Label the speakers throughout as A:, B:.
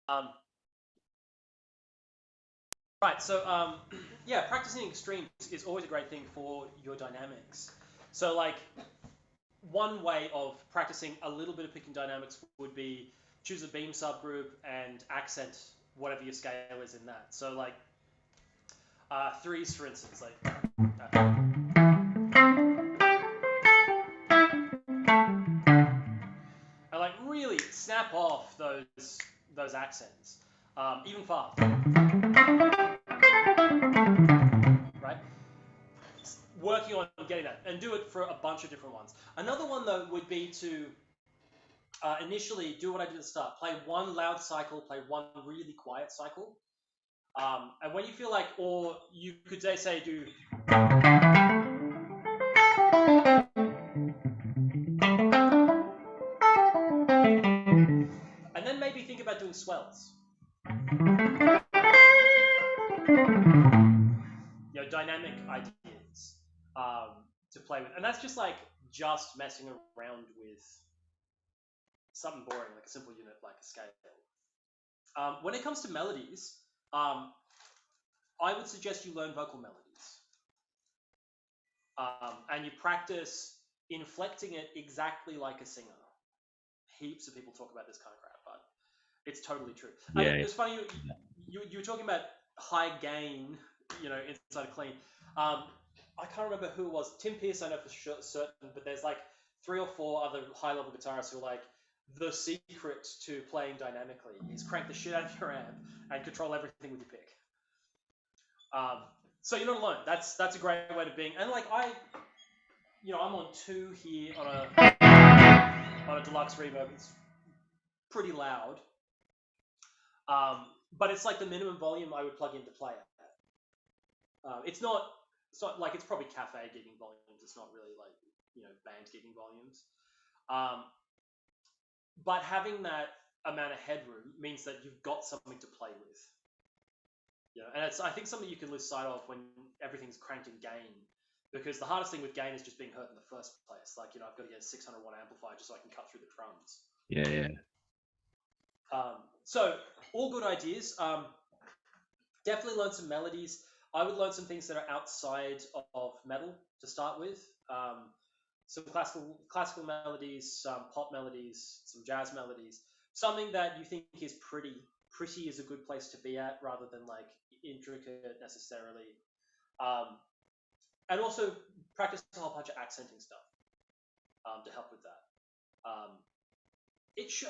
A: Um, right. So yeah, practicing extremes is always a great thing for your dynamics. So like one way of practicing a little bit of picking dynamics would be choose a beam subgroup and accent whatever your scale is in that. So like threes, for instance, like I like really snap off those accents, even fast, right? Working on getting that and do it for a bunch of different ones. Another one though would be to initially do what I did at the start: play one loud cycle, play one really quiet cycle, and when you feel like, or you could say do, and then maybe think about doing swells. Dynamic ideas to play with, and that's just messing around with something boring like a simple unit like a scale. When it comes to melodies, I would suggest you learn vocal melodies, and you practice inflecting it exactly like a singer. Heaps of people talk about this kind of crap, but it's totally true. And
B: Yeah.
A: it's funny you were talking about high gain, inside a clean. I can't remember who it was. Tim Pierce, I know for sure, certain, but there's like three or four other high level guitarists who are like, the secret to playing dynamically is crank the shit out of your amp and control everything with your pick. Um, so you're not alone. That's a great way to being. And like I'm on two here on a deluxe reverb. It's pretty loud. But it's like the minimum volume I would plug in to play at. It's not. It's not like it's probably cafe gigging volumes. It's not really like band gigging volumes. Um, but having that amount of headroom means that you've got something to play with. And it's I think something you can lose sight of when everything's cranked in gain, because the hardest thing with gain is just being heard in the first place. Like I've got to get a 600 watt amplifier just so I can cut through the drums.
B: Yeah, yeah.
A: So all good ideas. Definitely learn some melodies. I would learn some things that are outside of metal to start with. Some classical melodies, some pop melodies, some jazz melodies. Something that you think is pretty. Pretty is a good place to be at, rather than like intricate necessarily. Um, and also practice a whole bunch of accenting stuff to help with that. It should,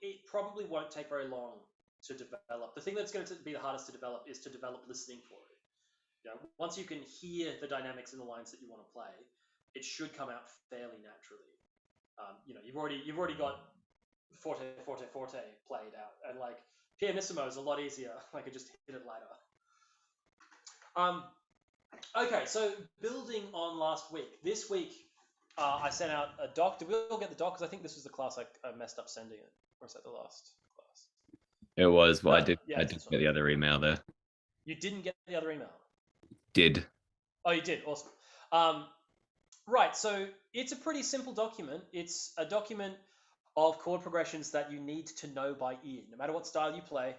A: it probably won't take very long to develop. The thing that's going to be the hardest to develop is to develop listening for it. Once you can hear the dynamics in the lines that you want to play, it should come out fairly naturally. You've already got forte, forte, forte played out, and like pianissimo is a lot easier. I could just hit it later. Okay, so building on last week, this week I sent out a doc. Did we all get the doc? Because I think this was the class I messed up sending it. Or is that the last class?
B: It was. Well,
A: No,
B: I did.
A: yeah,
B: I
A: it's
B: did
A: this one.
B: get the other email there.
A: You didn't get the other email.
B: Did.
A: Oh, you did. Awesome. Right. So it's a pretty simple document. It's a document of chord progressions that you need to know by ear. No matter what style you play,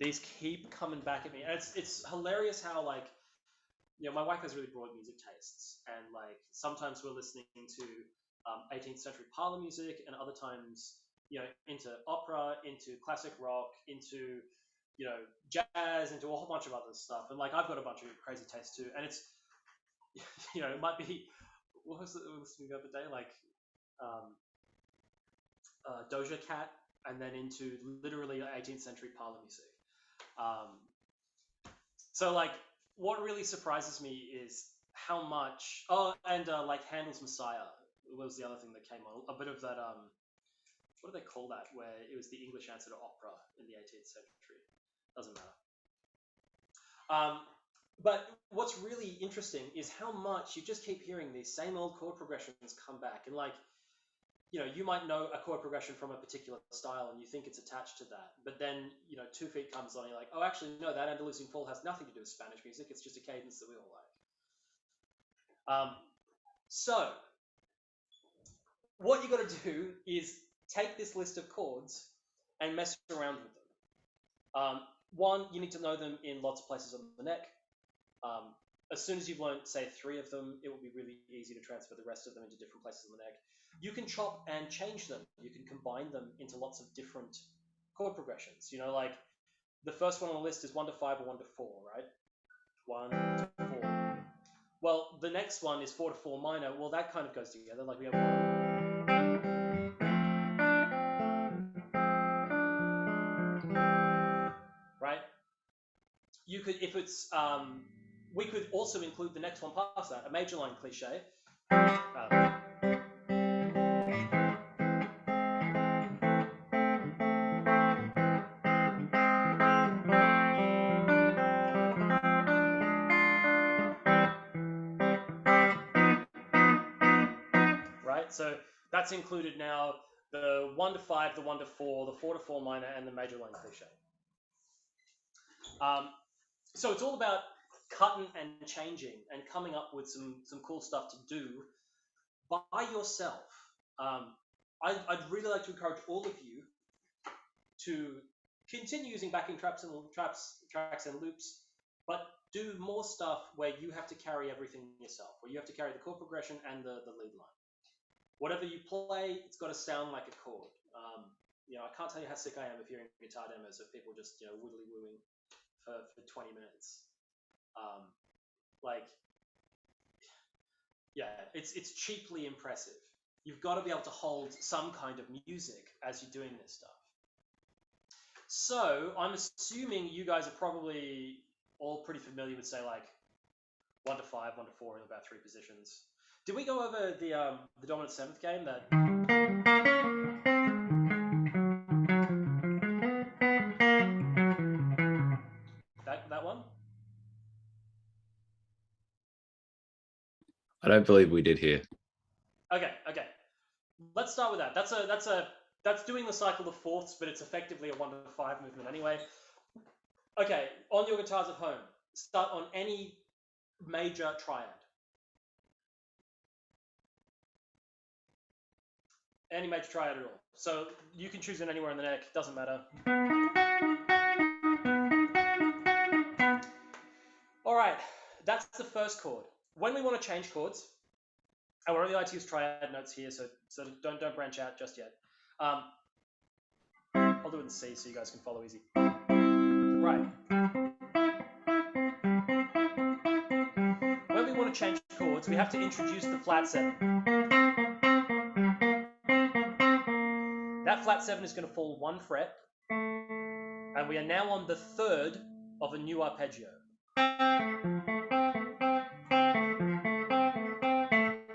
A: these keep coming back at me, and it's hilarious how my wife has really broad music tastes, and like sometimes we're listening to 18th century parlor music, and other times into opera, into classic rock, into jazz, into a whole bunch of other stuff, and like I've got a bunch of crazy tastes too, and it's it might be what was it listening the other day like um, Doja Cat, and then into literally 18th century parlor music. Um, so like what really surprises me is how much. Oh, and like Handel's Messiah was the other thing that came on. A bit of that. What do they call that? Where it was the English answer to opera in the 18th century. Doesn't matter. But what's really interesting is how much you just keep hearing these same old chord progressions come back, and like you might know a chord progression from a particular style and you think it's attached to that. But then, 2 Feet comes on and you're like, oh, actually, no, that Andalusian fall has nothing to do with Spanish music. It's just a cadence that we all like. So, what you got to do is take this list of chords and mess around with them. One, you need to know them in lots of places on the neck. As soon as you've learned, say, 3 of them, it will be really easy to transfer the rest of them into different places on the neck. You can chop and change them. You can combine them into lots of different chord progressions. You know, like the first one on the list is 1 to 5 or 1 to 4, right? 1 to 4. Well, the next one is 4 to 4 minor. Well, that kind of goes together. Like we have 1. Right? You could, if it's, we could also include the next one past that, a major line cliche. Right, so that's included now the 1 to 5, the 1 to 4, the 4 to 4 minor, and the major line cliche. So it's all about cutting and changing and coming up with some cool stuff to do by yourself. I'd really like to encourage all of you to continue using backing tracks and loops, but do more stuff where you have to carry everything yourself, where you have to carry the chord progression and the lead line. Whatever you play, it's got to sound like a chord. You know, I can't tell you how sick I am of hearing guitar demos of people just, you know, widdly wooing for 20 minutes. Yeah, it's cheaply impressive. You've got to be able to hold some kind of music as you're doing this stuff. So I'm assuming you guys are probably all pretty familiar with, say, like 1 to 5, 1 to 4 in about 3 positions. Did we go over the dominant 7th game? That one?
B: I don't believe we did here.
A: Okay. Let's start with that. That's doing the cycle of fourths, but it's effectively a 1 to 5 movement anyway. Okay, on your guitars at home, start on any major triad. Any major triad at all. So you can choose it anywhere in the neck, doesn't matter. All right, that's the first chord. When we want to change chords, and we're only allowed to use triad notes here, so don't branch out just yet. I'll do it in C so you guys can follow easy. Right. When we want to change chords, we have to introduce the flat 7. That flat 7 is going to fall 1 fret, and we are now on the 3rd of a new arpeggio.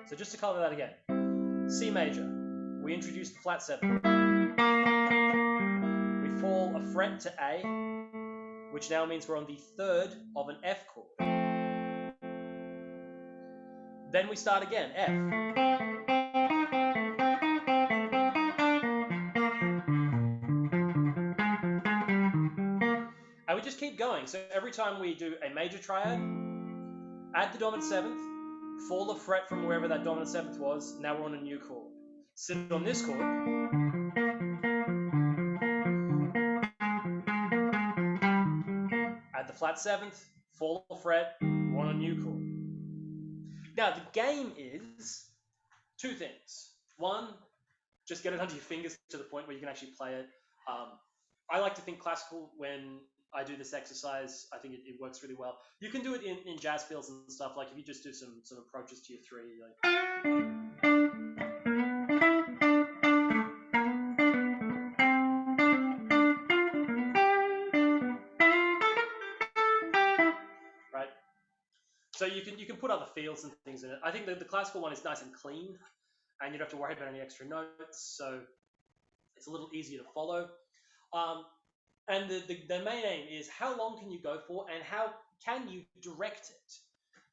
A: So just to cover that again, C major, we introduce the flat 7. We fall a fret to A, which now means we're on the 3rd of an F chord. Then we start again, F. And we just keep going. So every time we do a major triad, add the dominant 7th, fall a fret from wherever that dominant 7th was, now we're on a new chord. Sit on this chord, add the flat 7th, fall a fret, we're on a new chord. Now the game is 2 things. 1, just get it under your fingers to the point where you can actually play it. I like to think classical when I do this exercise. I think it works really well. You can do it in jazz fills and stuff. Like if you just do some approaches to your 3, like. Right. So you can put other feels and things in it. I think the classical one is nice and clean, and you don't have to worry about any extra notes. So it's a little easier to follow. And the main aim is how long can you go for and how can you direct it?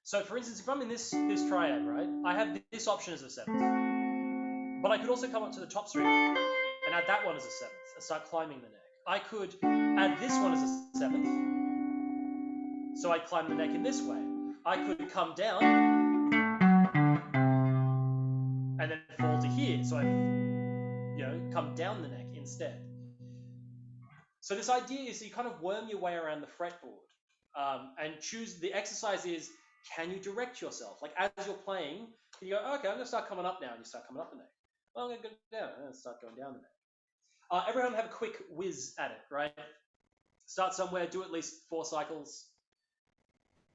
A: So for instance, if I'm in this triad, right, I have this option as a 7th. But I could also come up to the top string and add that one as a 7th and start climbing the neck. I could add this one as a 7th. So I climb the neck in this way. I could come down and then fall to here. So I, come down the neck instead. So this idea is you kind of worm your way around the fretboard and choose. The exercise is, can you direct yourself? Like as you're playing, you go, okay, I'm going to start coming up now, and you start coming up the neck. Well, I'm going to go down, and start going down the neck. Everyone have a quick whiz at it, right? Start somewhere, do at least 4 cycles.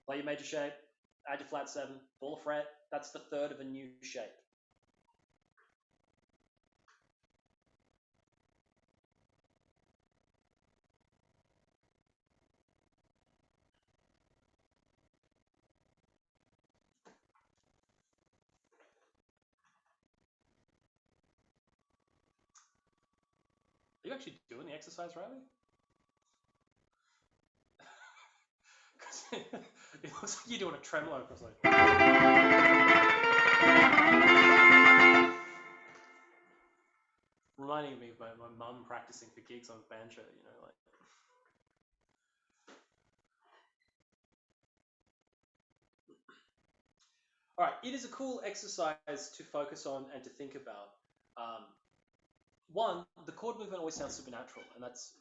A: Play your major shape, add your flat 7, full fret. That's the third of a new shape. Are you actually doing the exercise, Riley? It looks like you're doing a tremolo across like. Reminding me of my mum practicing for gigs on banjo, you know, like. All right, it is a cool exercise to focus on and to think about. One, the chord movement always sounds supernatural, and that's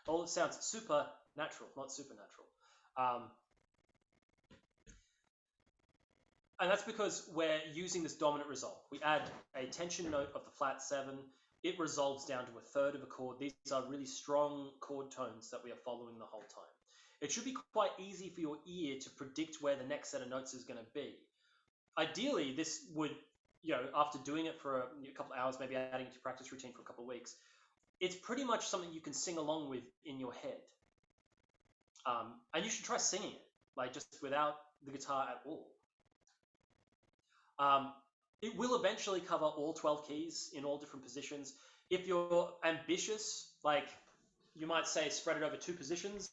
A: all. It sounds supernatural, not supernatural. And that's because we're using this dominant resolve. We add a tension note of the flat 7. It resolves down to a third of a chord. These are really strong chord tones that we are following the whole time. It should be quite easy for your ear to predict where the next set of notes is going to be. Ideally, this would, after doing it for a couple of hours, maybe adding it to practice routine for a couple of weeks, it's pretty much something you can sing along with in your head. And you should try singing it, like just without the guitar at all. It will eventually cover all 12 keys in all different positions. If you're ambitious, like you might say spread it over 2 positions.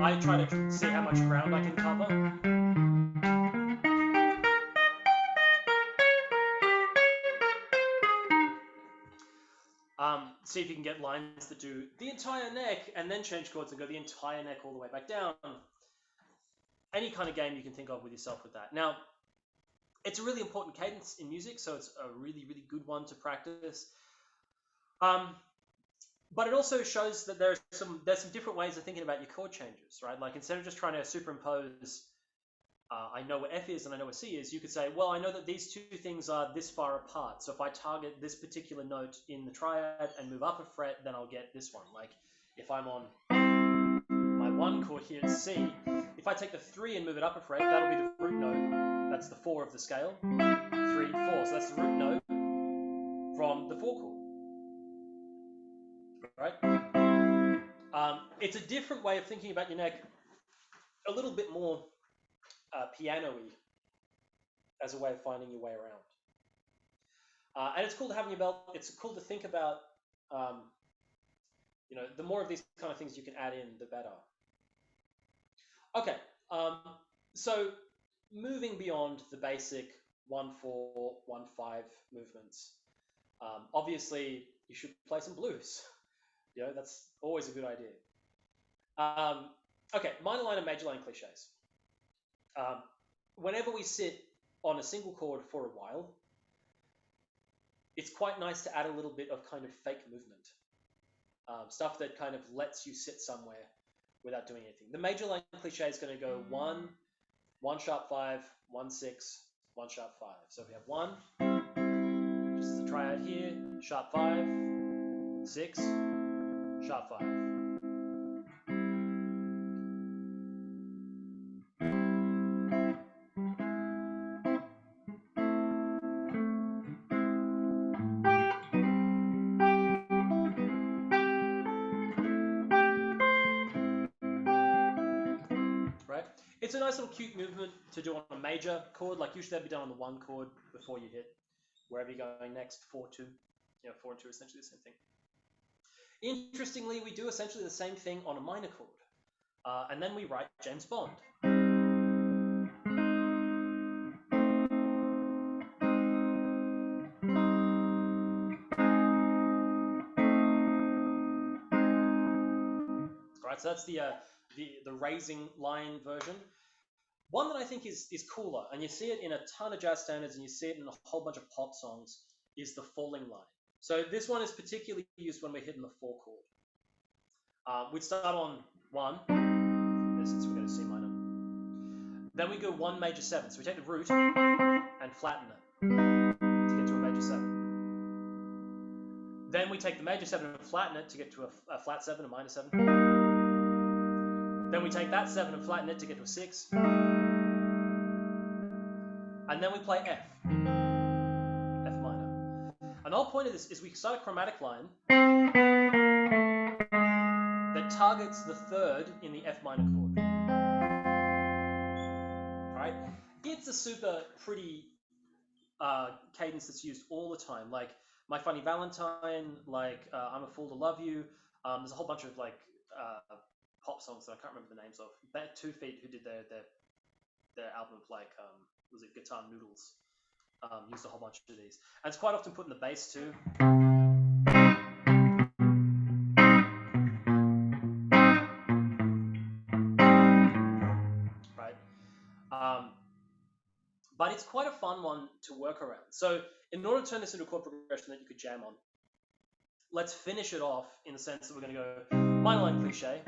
A: I try to see how much ground I can cover. See if you can get lines that do the entire neck and then change chords and go the entire neck all the way back down. Any kind of game you can think of with yourself with that. Now, it's a really important cadence in music, so it's a really, really good one to practice. But it also shows that there's some different ways of thinking about your chord changes, right? Like instead of just trying to superimpose, I know where F is and I know where C is, you could say, well, I know that these two things are this far apart. So if I target this particular note in the triad and move up a fret, then I'll get this one. Like if I'm on my 1 chord here at C, if I take the 3 and move it up a fret, that'll be the root note. That's the 4 of the scale. 3, 4. So that's the root note from the 4 chord. Right? It's a different way of thinking about your neck, a little bit more piano-y as a way of finding your way around. And it's cool to have in your belt. It's cool to think about, the more of these kind of things you can add in, the better. Okay, so moving beyond the basic 1-4, 1-5 movements, obviously you should play some blues. That's always a good idea. Okay, minor line and major line cliches. Whenever we sit on a single chord for a while, it's quite nice to add a little bit of kind of fake movement. Stuff that kind of lets you sit somewhere without doing anything. The major line cliche is going to go 1, 1 sharp 5, 1 6, 1 sharp 5. So we have 1, just as a triad here, sharp 5, 6, sharp 5. It's a nice little cute movement to do on a major chord. Like usually that'd be done on the 1 chord before you hit wherever you're going next, 4-2. 4 and 2 are essentially the same thing. Interestingly, we do essentially the same thing on a minor chord. And then we write James Bond. Right, so that's the the raising line version. One that I think is cooler, and you see it in a ton of jazz standards, and you see it in a whole bunch of pop songs, is the falling line. So this one is particularly used when we're hitting the 4 chord. We'd start on 1, since we're going to C minor. Then we go 1 major 7. So we take the root and flatten it to get to a major 7. Then we take the major 7 and flatten it to get to a flat 7, a minor 7. Then we take that 7 and flatten it to get to a 6. And then we play F. F minor. And the whole point of this is we start a chromatic line that targets the 3rd in the F minor chord. Right? It's a super pretty cadence that's used all the time. Like My Funny Valentine, like I'm a Fool to Love You. There's a whole bunch of like pop songs that I can't remember the names of. 2 Feet, who did their album, like was it Guitar Noodles? Used a whole bunch of these, and it's quite often put in the bass too. Right. But it's quite a fun one to work around. So in order to turn this into a chord progression that you could jam on, let's finish it off in the sense that we're going to go minor line cliche,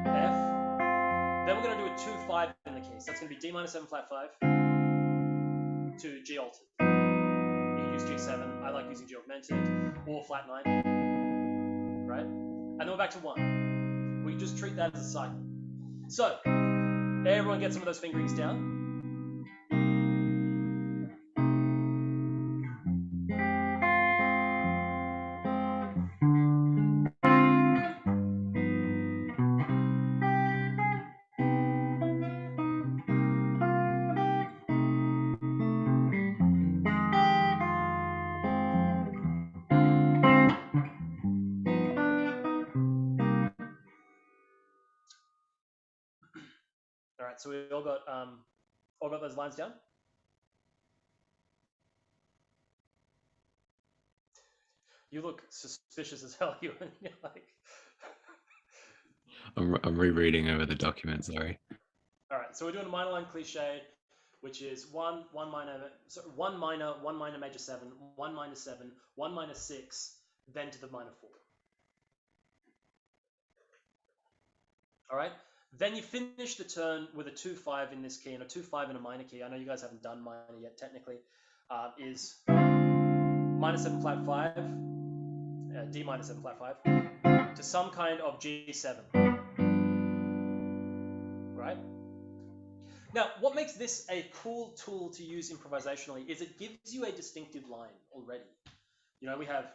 A: F, then we're going to do a 2-5 in the keys. That's going to be D minor 7 flat 5 to G altered. You can use G7. I like using G augmented or flat 9, right? And then we're back to 1. We just treat that as a cycle. So everyone get some of those fingerings down. All right, so we all got those lines down. You look suspicious as hell. You're like.
B: I'm rereading over the document. Sorry.
A: All right, so we're doing a minor line cliche, which is one minor major 7, 1 minor 7, 1 minor 6, then to the minor 4. All right. Then you finish the turn with a 2-5 in this key and a 2-5 in a minor key. I know you guys haven't done minor yet, technically. Is minor 7 flat 5, D minor 7 flat 5, to some kind of G7. Right? Now, what makes this a cool tool to use improvisationally is it gives you a distinctive line already. You know, we have.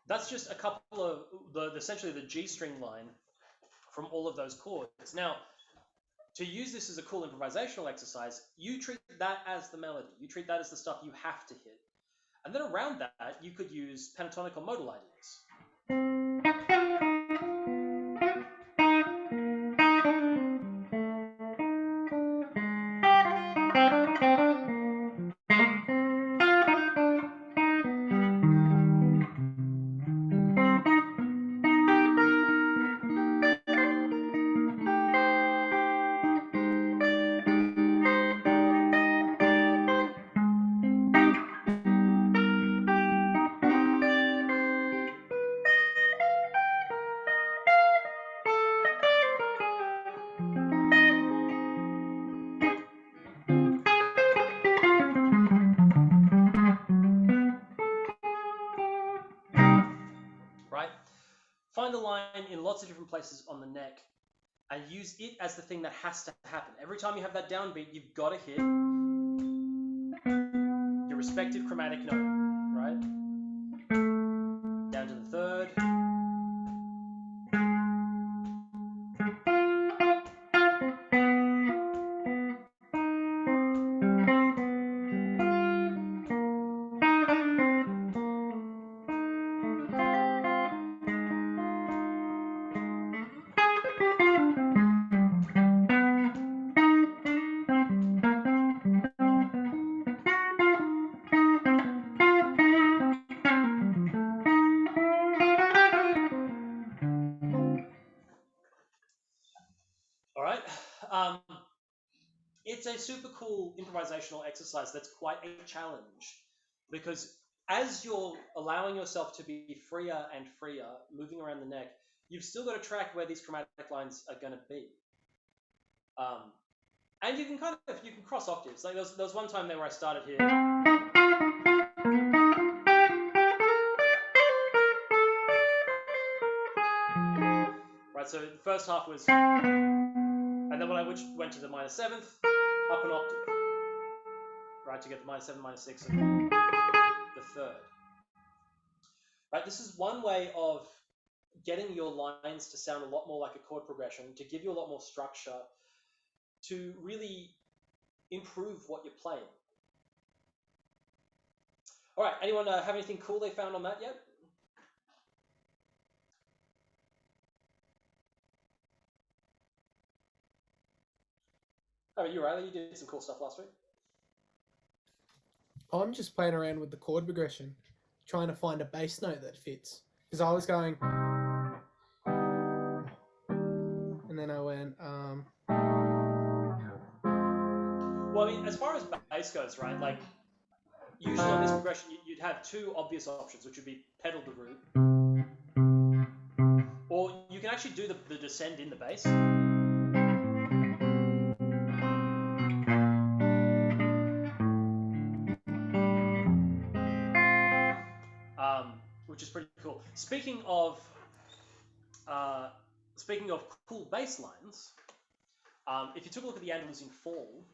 A: That's just a couple of essentially the G string line from all of those chords. Now, to use this as a cool improvisational exercise, you treat that as the melody. You treat that as the stuff you have to hit. And then around that, you could use pentatonic or modal ideas. Find a line in lots of different places on the neck and use it as the thing that has to happen. Every time you have that downbeat, you've got to hit your respective chromatic note, right? Down to the 3rd. it's a super cool improvisational exercise that's quite a challenge because as you're allowing yourself to be freer and freer, moving around the neck, you've still got to track where these chromatic lines are going to be. And you can cross octaves. Like there was one time there where I started here. Right, so the first half was, and then when I went to the minor seventh, up an octave, right, to get the minor seven, minor six, and the third. Right, this is one way of getting your lines to sound a lot more like a chord progression, to give you a lot more structure, to really improve what you're playing. All right, anyone have anything cool they found on that yet? How about you, Riley? You did some cool stuff last week.
C: I'm just playing around with the chord progression, trying to find a bass note that fits. Because I was going, and then I went.
A: Well, I mean, as far as bass goes, right? Like, usually on this progression, you'd have two obvious options, which would be pedal the root, or you can actually do the descend in the bass. Which is pretty cool. Speaking of cool bass lines, if you took a look at the Andalusian Fall,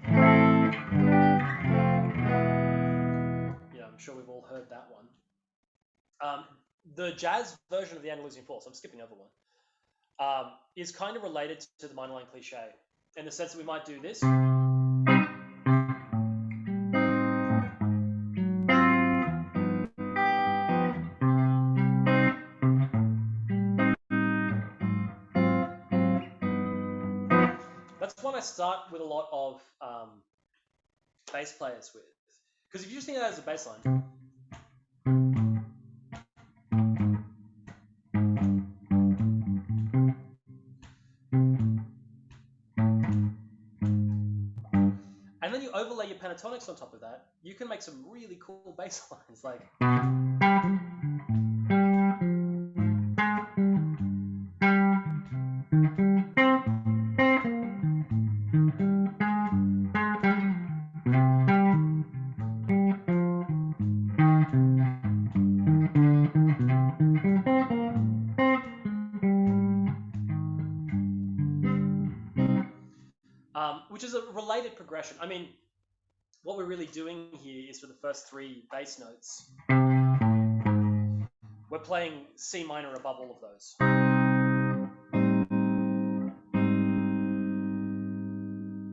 A: yeah, I'm sure we've all heard that one. The jazz version of the Andalusian Fall, so I'm skipping over one, is kind of related to the minor line cliche in the sense that we might do this. That's one I start with a lot of bass players with. Because if you just think of that as a bass line, and then you overlay your pentatonics on top of that, you can make some really cool bass lines. Like, which is a related progression. I mean, what we're really doing here is for the first three bass notes, we're playing C minor above all of those.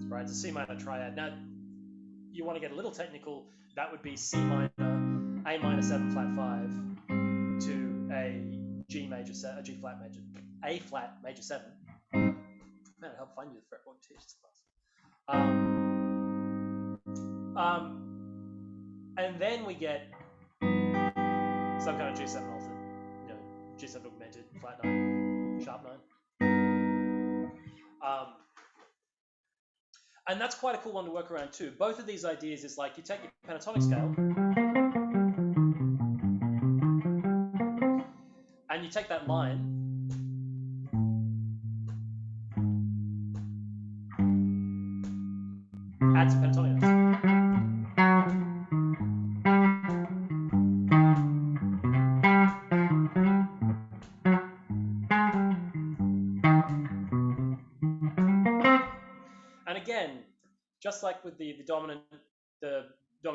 A: Right, it's a C minor triad. Now, you want to get a little technical, that would be C minor, A minor 7 flat 5 to a G major 7, a G flat major, A flat major 7. Man, it helped find you the fretboard to teach this class. And then we get some kind of G7 altered, you know, G7 augmented, flat 9, sharp 9. And that's quite a cool one to work around too. Both of these ideas is like you take your pentatonic scale and you take that line add some pentatonic notes. And again, just like with the dominant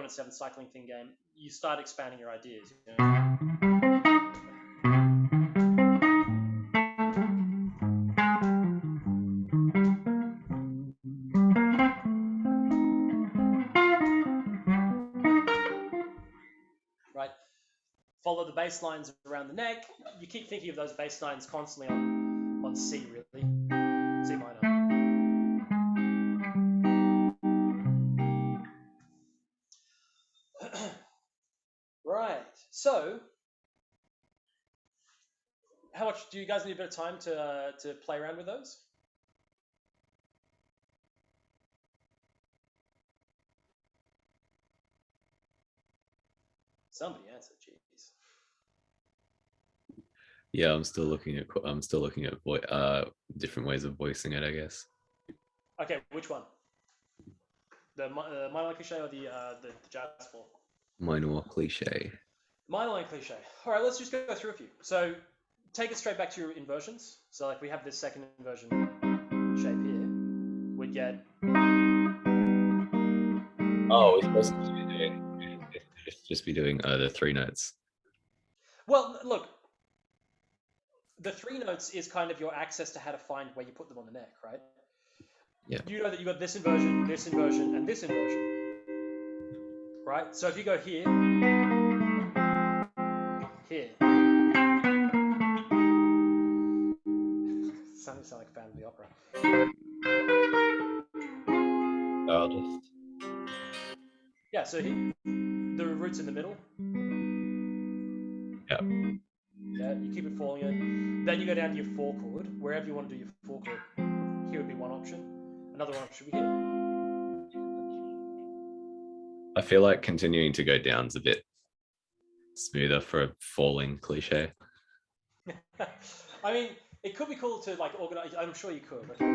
A: 7 cycling thing game, you start expanding your ideas. You know? Right? Follow the bass lines around the neck. You keep thinking of those bass lines constantly on C, really. C minor. Right. So, how much do you guys need a bit of time to play around with those? Somebody answer, jeez.
B: Yeah, I'm still looking at different ways of voicing it, I guess.
A: Okay, which one? The minor cliche or the jazz four?
B: Minor cliche.
A: Minor cliche. All right, let's just go through a few. So take it straight back to your inversions. So like we have this second inversion shape here. We'd get.
B: Oh, we're supposed to just be doing the 3 notes.
A: Well, look. The 3 notes is kind of your access to how to find where you put them on the neck, right?
B: Yeah.
A: You know that you got this inversion, and this inversion, right? So if you go here, sounding like a fan of the opera. Yeah, so here, the root's in the middle.
B: Yeah.
A: Yeah, you keep it falling in. Then you go down to your 4 chord, wherever you want to do your 4 chord. Here would be one option. Another one should be here.
B: I feel like continuing to go down's a bit smoother for a falling cliche.
A: I mean, it could be cool to like organize. I'm sure you could. Okay.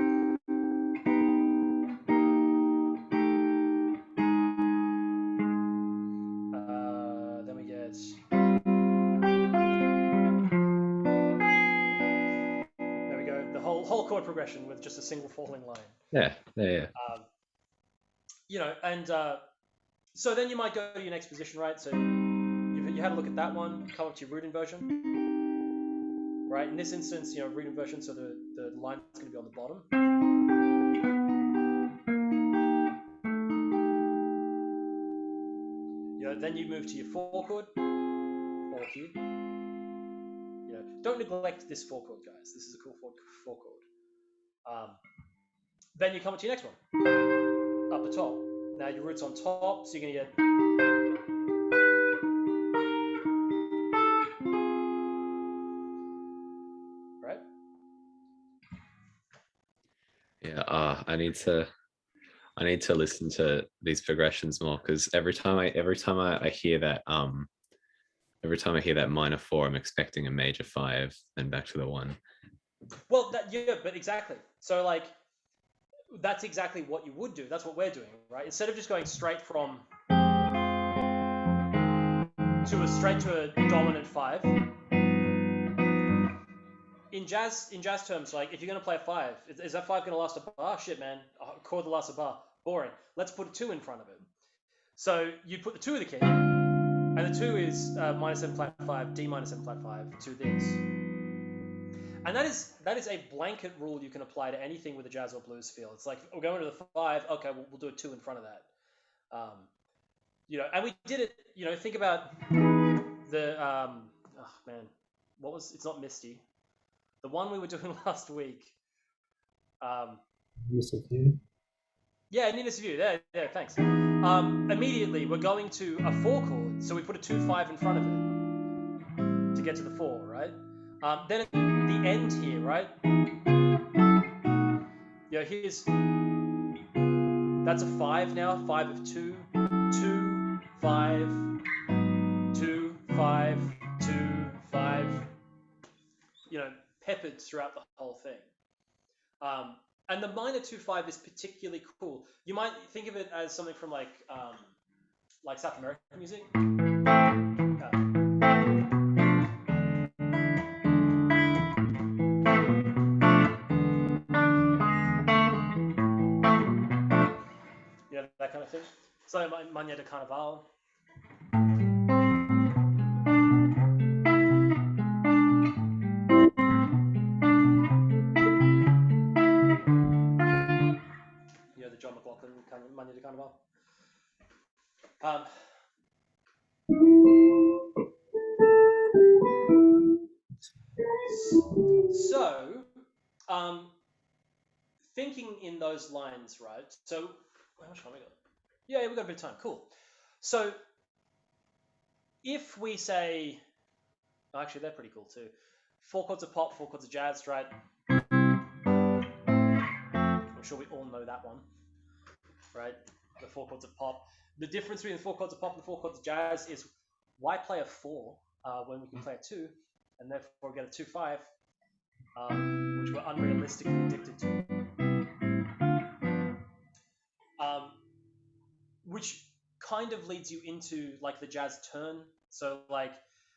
A: Then we get. There we go. The whole chord progression with just a single falling line.
B: Yeah.
A: You know, and so then you might go to your next position, right? So you had a look at that one, come up to your root inversion, right? In this instance, you know, root inversion, so the line's going to be on the bottom. You know, then you move to your 4 chord, or here. You know, don't neglect this 4 chord, guys. This is a cool 4 chord. Then you come up to your next one, up the top. Now your root's on top, so you're going to get. Right?
B: Yeah, I need to listen to these progressions more, because every time I hear that minor 4, I'm expecting a major 5, then back to the 1.
A: Well, but exactly. So like, that's exactly what you would do. That's what we're doing, right? Instead of just going straight from to a dominant 5. In jazz terms, like if you're going to play a 5, is that 5 going to last a bar? Shit, man. A chord that lasts a bar. Boring. Let's put a 2 in front of it. So you put the 2 of the key, and the 2 is minor 7 flat 5, D minor 7 flat 5 to this. And that is a blanket rule you can apply to anything with a jazz or blues feel. It's like, we're going to the 5, okay, we'll do a 2 in front of that. You know, and we did it, you know, think about the, oh man, it's not Misty. The one we were doing last week.
D: Nimbus of View.
A: Yeah, Nimbus of View. There, thanks. Immediately, we're going to a 4 chord, so we put a 2-5 in front of it to get to the 4, right? Then at the end here, right? Yeah, that's a 5 now. 5 of 2, 2, 5, 2, 5, 2, 5. You know, peppered throughout the whole thing. And the minor 2-5 is particularly cool. You might think of it as something from like South American music. Yeah, that kind of thing. So Mania de Carnaval. The John McLaughlin kind of Mania de Carnaval. So, thinking in those lines, right? So, how much time we got? Yeah, we got a bit of time. Cool. So, if we say, actually, they're pretty cool too. 4 chords of pop, 4 chords of jazz, right? I'm sure we all know that one, right? The 4 chords of pop. The difference between the 4 chords of pop and the 4 chords of jazz is why play a 4 when we can play a 2, and therefore get a 2-5, which we're unrealistically addicted to. Which kind of leads you into like the jazz turn. So like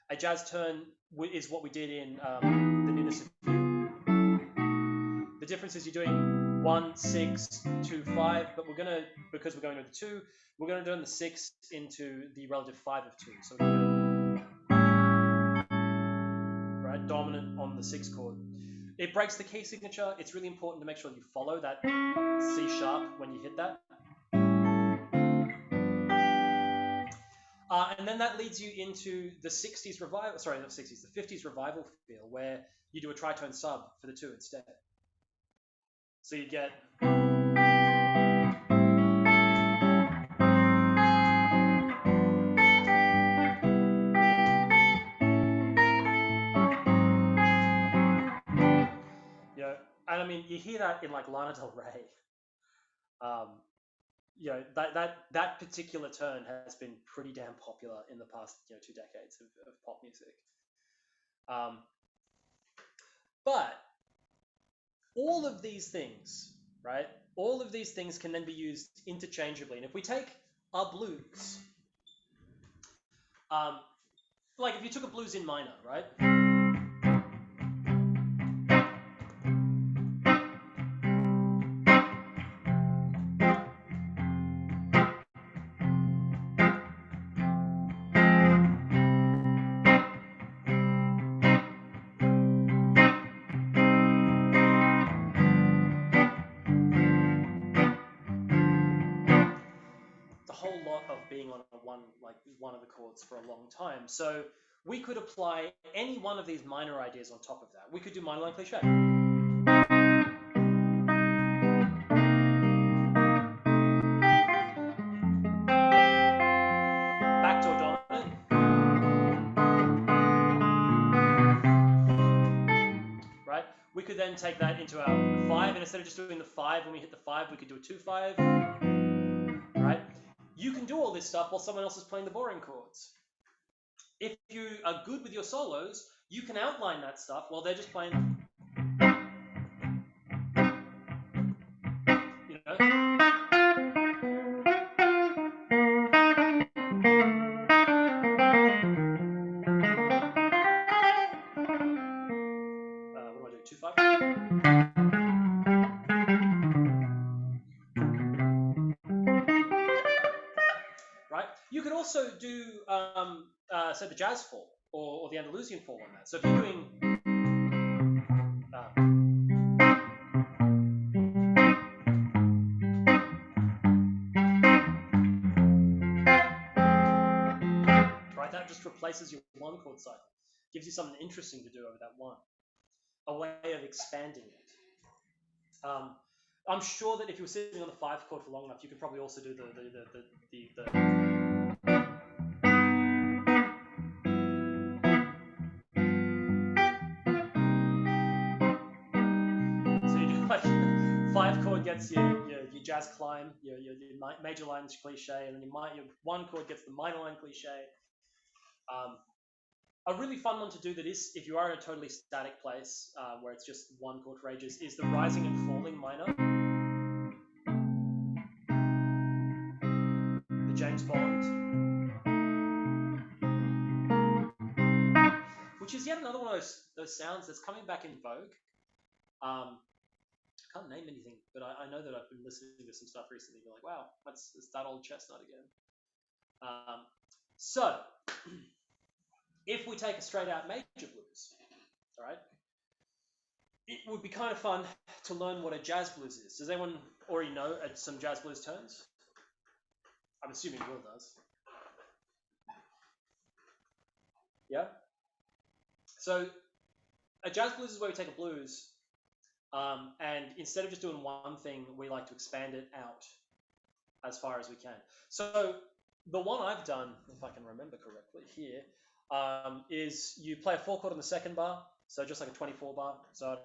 A: a jazz turn is what we did in the Nina Sofia. The difference is you're doing 1, 6, 2, 5, but because we're going to the 2, we're going to turn the 6 into the relative 5 of 2. So we're going to right, dominant on the 6 chord. It breaks the key signature. It's really important to make sure you follow that C sharp when you hit that. And then that leads you into the 60s revival, sorry, not 60s, the 50s revival feel, where you do a tritone sub for the 2 instead. So you get... You know, and I mean, you hear that in like Lana Del Rey. You know, that particular turn has been pretty damn popular in the past 2 decades of pop music. But all of these things, right? All of these things can then be used interchangeably. And if we take a blues, like if you took a blues in minor, right? One of the chords for a long time. So we could apply any one of these minor ideas on top of that. We could do minor line cliche. Backdoor dominant. Right? We could then take that into our 5, and instead of just doing the 5 when we hit the 5, we could do a 2-5. Right? You can do all this stuff while someone else is playing the boring chords. If you are good with your solos, you can outline that stuff while they're just playing. You know? What do I do? 2-5? You could also do, say, the jazz fall or the Andalusian fall on that. So if you're doing... right, that just replaces your 1 chord cycle. Gives you something interesting to do over that 1. A way of expanding it. I'm sure that if you were sitting on the 5 chord for long enough, you could probably also do the so you do like 5 chord gets your jazz climb, your major lines cliche, and then your 1 chord gets the minor line cliche. A really fun one to do that is, if you are in a totally static place where it's just 1 chord for ages, is the rising and falling minor. The James Bond. Which is yet another one of those sounds that's coming back in vogue. I can't name anything, but I know that I've been listening to some stuff recently and be like, wow, it's that old chestnut again. So, if we take a straight out major blues, all right, it would be kind of fun to learn what a jazz blues is. Does anyone already know some jazz blues turns? I'm assuming Will does. Yeah? So, a jazz blues is where we take a blues, and instead of just doing one thing, we like to expand it out as far as we can. So, the one I've done, if I can remember correctly here, is you play a 4 chord on the 2nd bar, so just like a 24 bar. So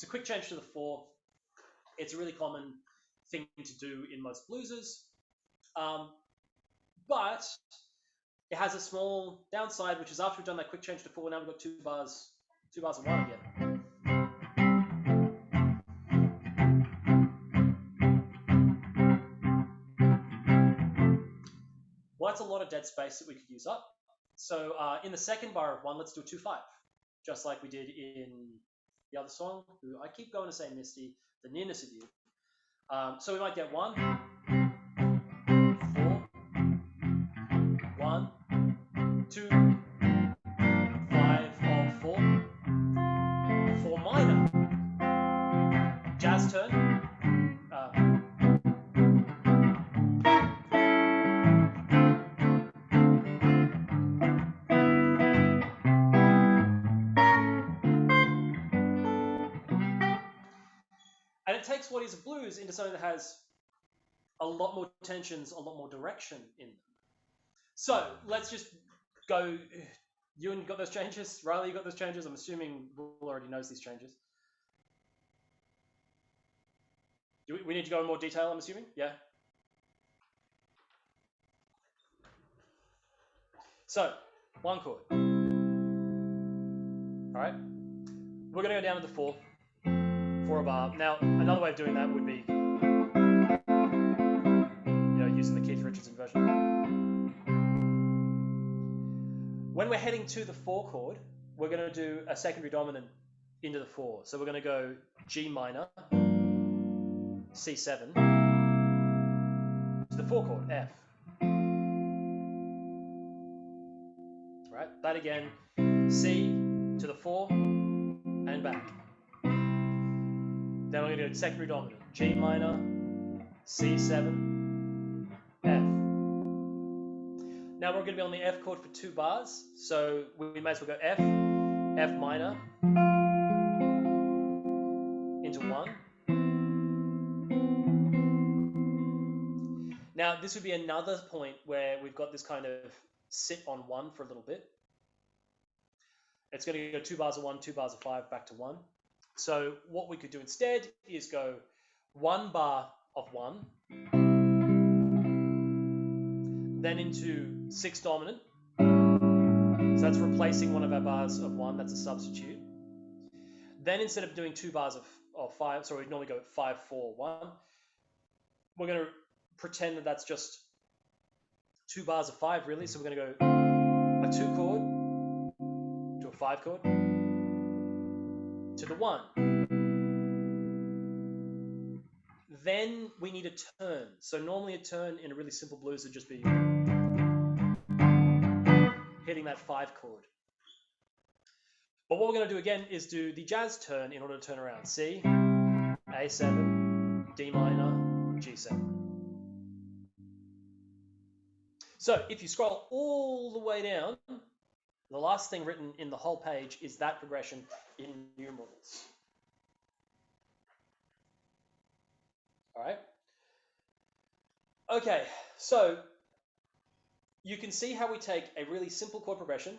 A: a quick change to the 4. It's a really common thing to do in most bluesers. But it has a small downside, which is after we've done that quick change to 4, now we've got 2 bars of 1 again. Well, that's a lot of dead space that we could use up. So in the second bar of 1, let's do a 2-5, just like we did in the other song, who I keep going to say Misty, The Nearness of You. So we might get 1, 4, 1, 2, 5 of 4, 4 minor, jazz turn, and it takes what is a blues into something that has a lot more tensions, a lot more direction in them. So let's just go. Ewan got those changes? Riley, you got those changes? I'm assuming Will already knows these changes. Do we need to go in more detail, I'm assuming? Yeah? So, 1 chord. Alright? We're going to go down to the 4 for a bar. Now, another way of doing that would be using the Keith Richardson version. When we're heading to the 4 chord, we're going to do a secondary dominant into the 4. So we're going to go G minor, C7, to the 4 chord, F. Right, that again, C to the 4, and back. Then we're going to do secondary dominant, G minor, C7, F. Now we're going to be on the F chord for 2 bars, so we may as well go F, F minor, into 1. Now this would be another point where we've got this kind of sit on 1 for a little bit. It's going to go 2 bars of 1, 2 bars of 5, back to 1. So what we could do instead is go 1 bar of 1, then into 6 dominant. So that's replacing one of our bars of 1, that's a substitute. Then instead of doing 2 bars of 5, so we normally go 5, 4, 1, we're going to pretend that that's just 2 bars of 5 really. So we're going to go a 2 chord to a 5 chord to the 1. Then we need a turn. So normally a turn in a really simple blues would just be hitting that 5 chord. But what we're going to do again is do the jazz turn in order to turn around. C, A7, D minor, G7. So if you scroll all the way down, the last thing written in the whole page is that progression in numerals. All right. Okay, so you can see how we take a really simple chord progression,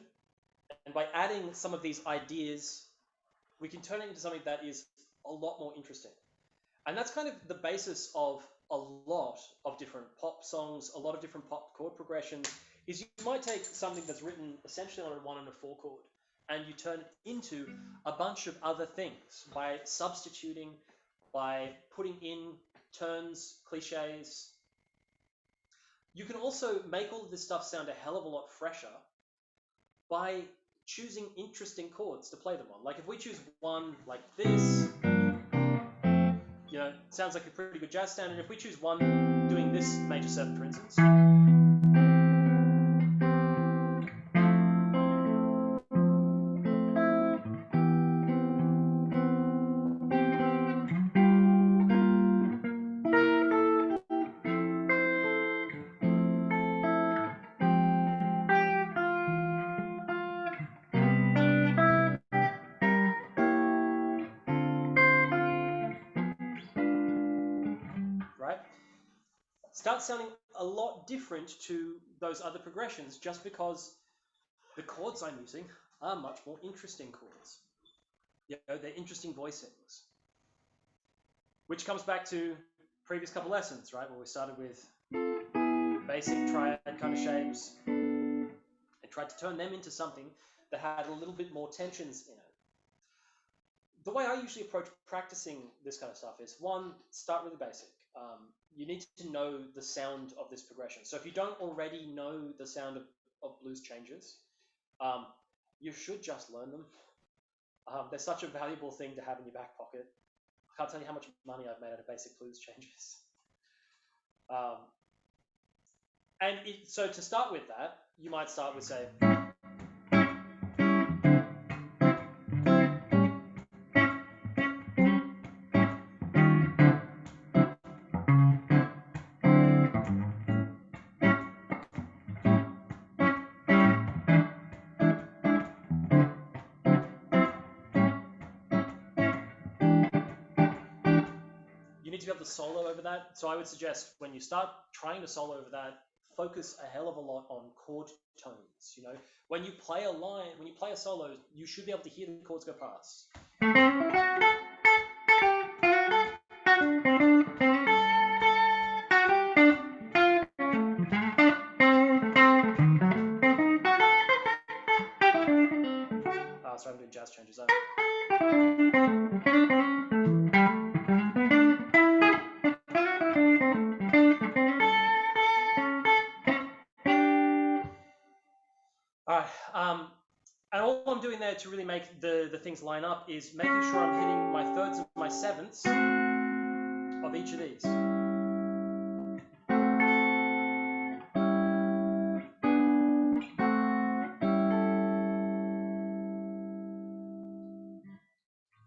A: and by adding some of these ideas, we can turn it into something that is a lot more interesting. And that's kind of the basis of a lot of different pop songs, a lot of different pop chord progressions, is you might take something that's written essentially on a 1 and a 4 chord, and you turn it into a bunch of other things by substituting, by putting in turns, cliches. You can also make all of this stuff sound a hell of a lot fresher by choosing interesting chords to play them on. Like if we choose one like this, it sounds like a pretty good jazz standard. If we choose one doing this major 7, for instance, starts sounding a lot different to those other progressions just because the chords I'm using are much more interesting chords. They're interesting voicings. which comes back to previous couple lessons, right? Where we started with basic triad kind of shapes and tried to turn them into something that had a little bit more tensions in it. The way I usually approach practicing this kind of stuff is, one, start really basic. You need to know the sound of this progression. So if you don't already know the sound of blues changes, you should just learn them. They're such a valuable thing to have in your back pocket. I can't tell you how much money I've made out of basic blues changes. So to start with that, you might start with, say, you need to be able to solo over that. So I would suggest when you start trying to solo over that, focus a hell of a lot on chord tones. You know, when you play a line, when you play a solo, you should be able to hear the chords go past. Sorry, I'm doing jazz changes. All right. And all I'm doing there to really make the things line up is making sure I'm hitting my thirds and my sevenths of each of these.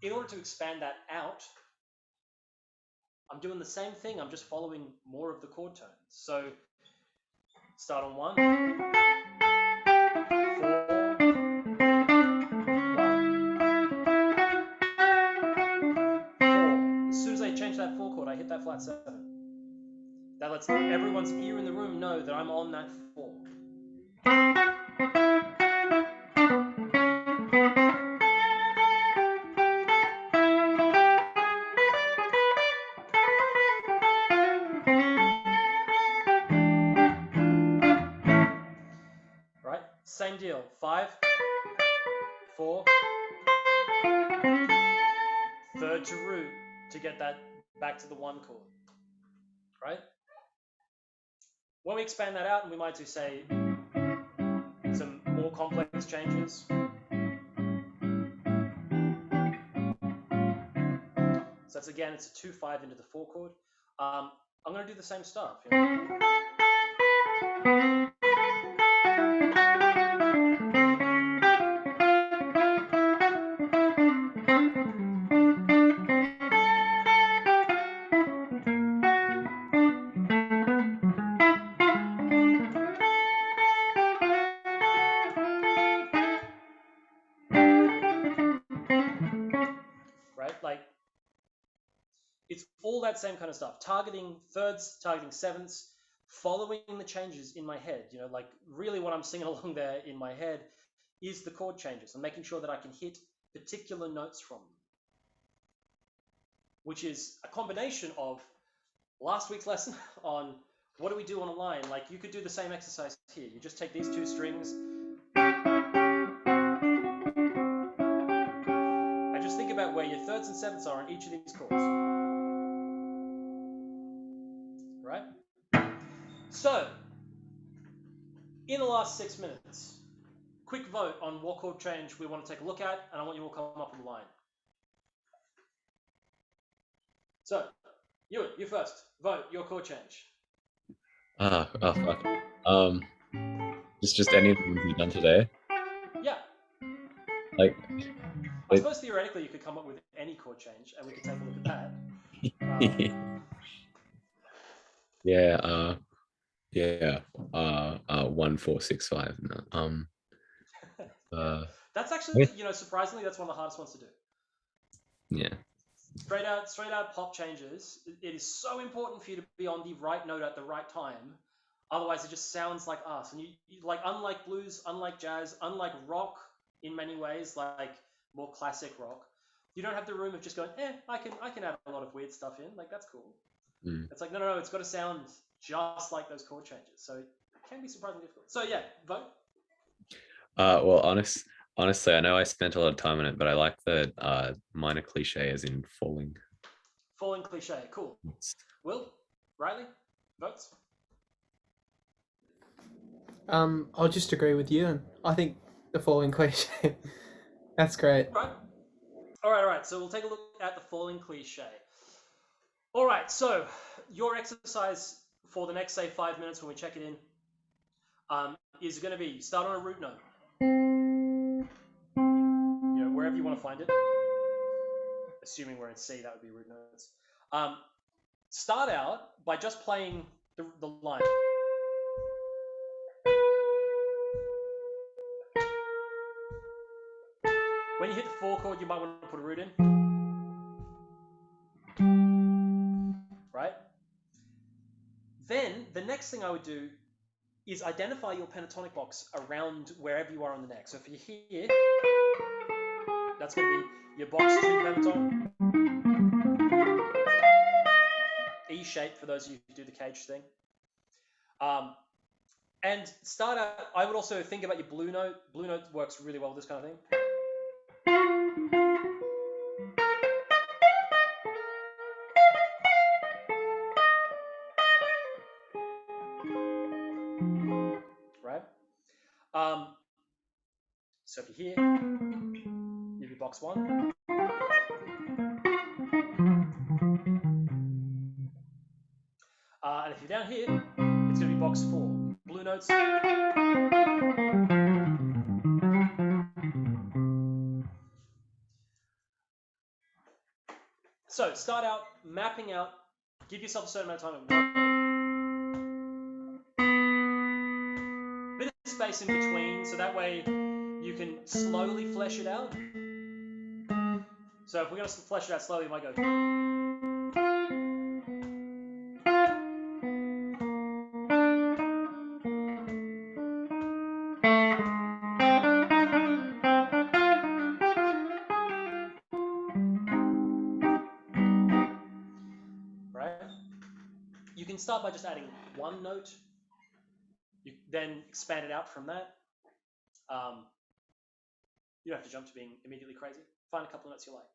A: In order to expand that out, I'm doing the same thing. I'm just following more of the chord tones. So start on 1, 4, 1, 4. As soon as I change that 4 chord, I hit that flat 7. That lets everyone's ear in the room know that I'm on that 4. Right? Same deal. 5, 4, third to root to get that back to the 1 chord. Right? When we expand that out, and we might do, say, some more complex changes. So that's, again, it's a 2-5 into the 4 chord. I'm going to do the same stuff. You know? Right? Like, it's all that same kind of stuff. Targeting thirds, targeting sevenths, following the changes in my head. You know, like, really what I'm singing along there in my head is the chord changes and making sure that I can hit particular notes from them, which is a combination of last week's lesson on what do we do on a line. Like, you could do the same exercise here. You just take these 2 strings and just think about where your thirds and sevenths are on each of these chords. Right? So, in the last 6 minutes, quick vote on what chord change we want to take a look at, and I want you all to come up with a line. So, you first. Vote your chord change.
B: Fuck. Just anything you've done today.
A: Yeah.
B: Like,
A: I suppose theoretically you could come up with any chord change, and we could take a look at that.
B: Yeah. 1, 4, 6, 5.
A: That's actually, you know, surprisingly, that's one of the hardest ones to do.
B: Yeah.
A: Straight out pop changes. It is so important for you to be on the right note at the right time. Otherwise, it just sounds like us. And you like, unlike blues, unlike jazz, unlike rock in many ways, like more classic rock, You don't have the room of just going, I can add a lot of weird stuff in. Like that's cool.
B: Mm.
A: It's like no, it's got to sound just like those chord changes. So it can be surprisingly difficult. So yeah, vote.
B: Well, honestly, I know I spent a lot of time on it, but I like the minor cliche as in falling.
A: Falling cliche. Cool. Will, Riley, votes.
C: I'll just agree with you, and I think the falling cliche. That's great.
A: Right. All right. So we'll take a look at the falling cliche. All right. So your exercise for the next, say, 5 minutes when we check it in is going to be start on a root note. You know, wherever you want to find it. Assuming we're in C, that would be root notes. Start out by just playing the line. When you hit the 4 chord, you might want to put a root in. Right? Then, the next thing I would do is identify your pentatonic box around wherever you are on the neck. So if you're here, that's going to be your box 2 pentatonic. E shape for those of you who do the cage thing. And start out, I would also think about your blue note. Blue note works really well with this kind of thing. Right? So if you're here, you'll be box 1. And if you're down here, it's going to be box 4. Blue notes. So start out mapping out, give yourself a certain amount of time. Bit of space in between, so that way you can slowly flesh it out. So if we're going to flesh it out slowly, we might go. You can start by just adding one note. You then expand it out from that. You don't have to jump to being immediately crazy. Find a couple of notes you like.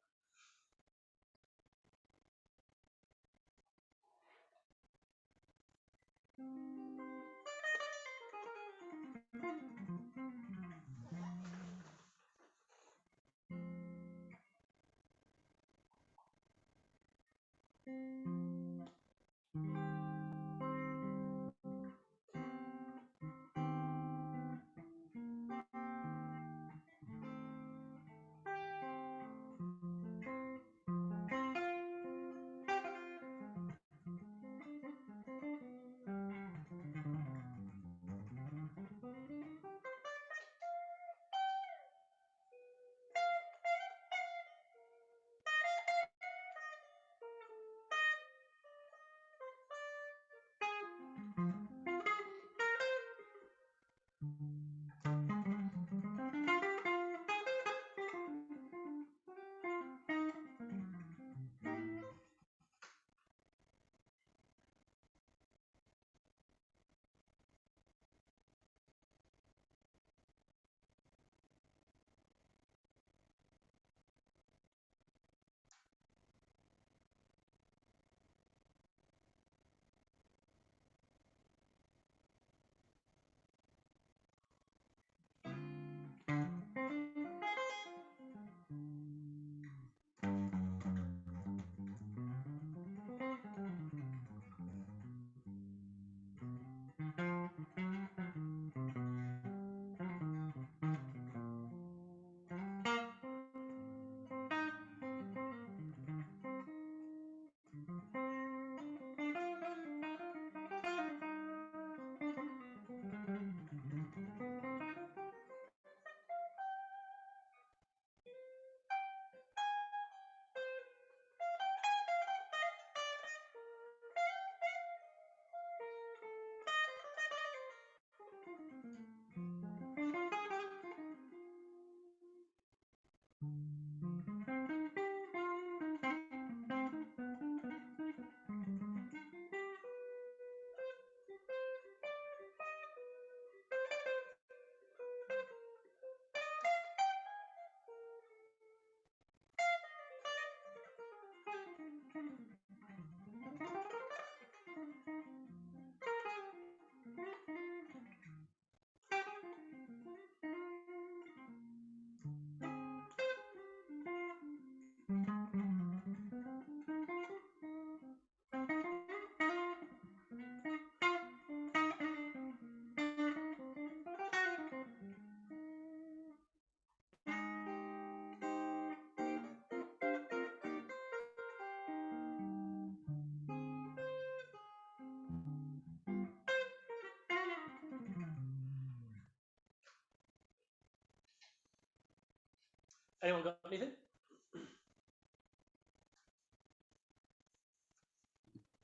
A: Anyone got anything?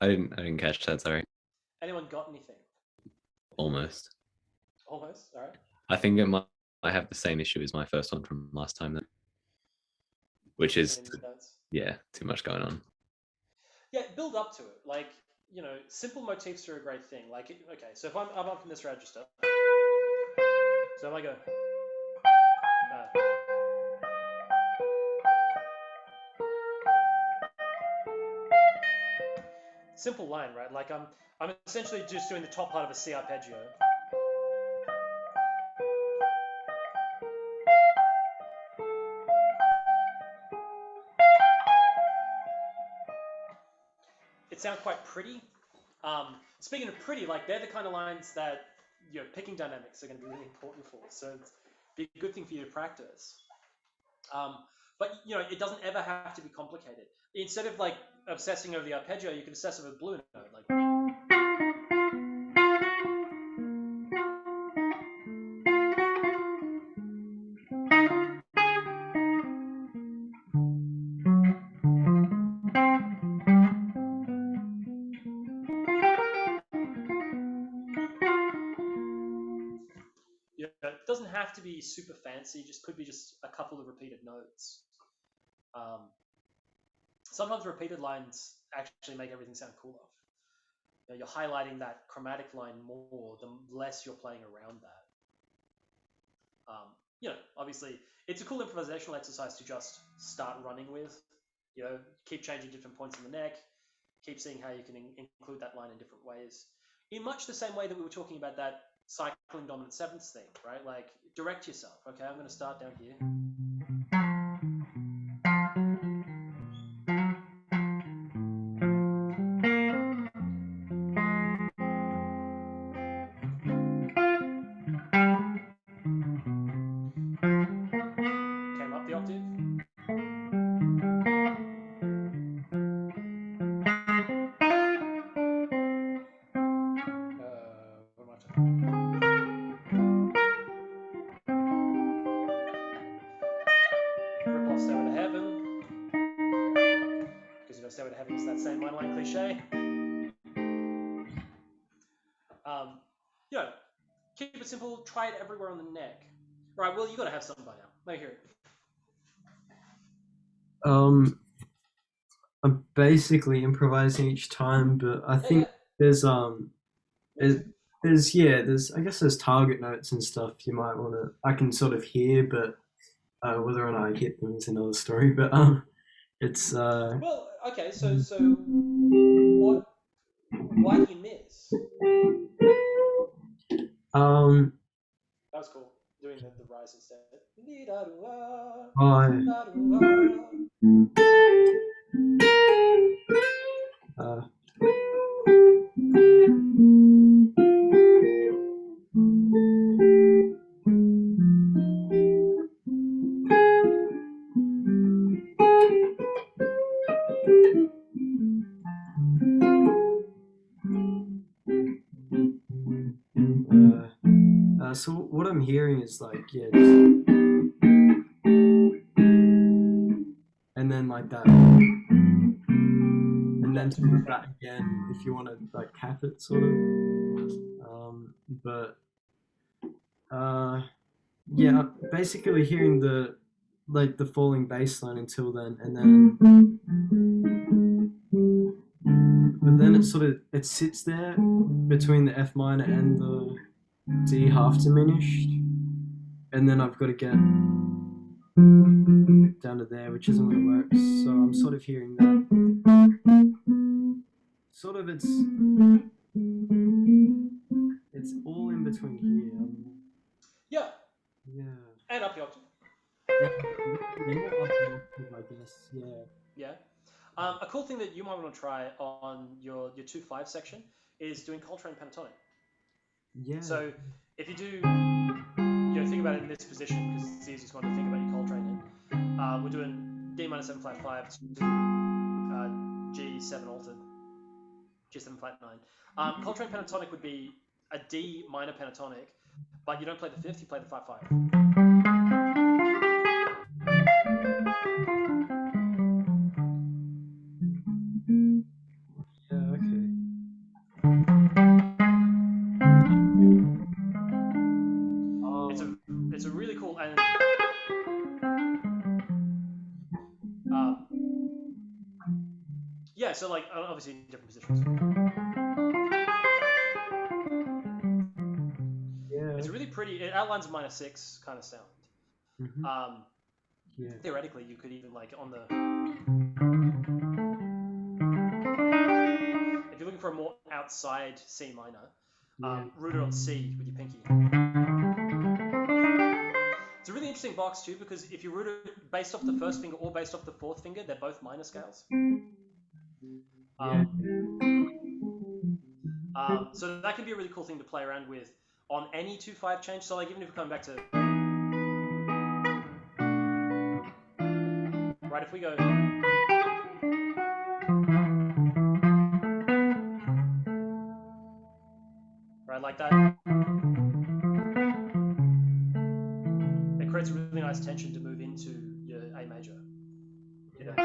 B: I didn't catch that. Sorry.
A: Anyone got anything?
B: Almost.
A: Almost. All right.
B: I think it might. I have the same issue as my first one from last time, then, which is too much going on.
A: Yeah, build up to it. Like, simple motifs are a great thing. Like, okay, so if I'm up in this register, so if I go, simple line, right? Like I'm essentially just doing the top part of a C arpeggio. It sounds quite pretty. Speaking of pretty, like they're the kind of lines that picking dynamics are going to be really important for. So it's be a good thing for you to practice. But it doesn't ever have to be complicated. Instead of like obsessing over the arpeggio, you can obsess over the blue note. Like, it doesn't have to be super fancy. It just could be just a couple of repeated notes. Sometimes repeated lines actually make everything sound cooler. You're highlighting that chromatic line more the less you're playing around that. Obviously, it's a cool improvisational exercise to just start running with. Keep changing different points in the neck, keep seeing how you can include that line in different ways. In much the same way that we were talking about that cycling dominant sevenths thing, right? Like, direct yourself. Okay, I'm going to start down here. Came up the octave. What am I talking? Rip off Stairway to Heaven. Because Stairway to Heaven is that same minor line cliche. Keep it simple. Try it everywhere on the neck. Right, well, you got to have something by now. Let me hear it.
D: I'm basically improvising each time, but I think there's I guess there's target notes and stuff you might want to. I can sort of hear, but whether or not I hit them is another story. But it's
A: well, okay. So what? Why do you miss? That was cool. Doing the rise instead.
D: So what I'm hearing is like, just, and then like that, and then sort of that again if you want to like cap it sort of. Basically hearing the falling bass line until then, and then but then it sits there between the F minor and the D half diminished, and then I've got to get down to there, which isn't going to work. So I'm sort of hearing that. Sort of it's all in between here.
A: Yeah. And up the octave. I
D: guess.
A: Yeah. A cool thing that you might want to try on your 2/5 section is doing Coltrane pentatonic.
D: Yeah.
A: So if you do, think about it in this position because it's the easiest one to think about your Coltrane in. We're doing D minor 7 flat 5 to G7 altered, G7 flat 9. Coltrane pentatonic would be a D minor pentatonic, but you don't play the fifth, you play the 5/5. Yeah, so like obviously in different positions.
D: Yeah.
A: It's really pretty. It outlines a minor 6 kind of sound.
D: Mhm. Yeah.
A: Theoretically, you could even like on the. If you're looking for a more outside C minor,
D: Yeah.
A: root it on C with your pinky. It's a really interesting box too because if you root it based off the first finger or based off the fourth finger, they're both minor scales.
D: Yeah.
A: So that can be a really cool thing to play around with on any 2/5 change. So like even if we're coming back to right, if we go right like that, it creates a really nice tension to move into your A major. You know?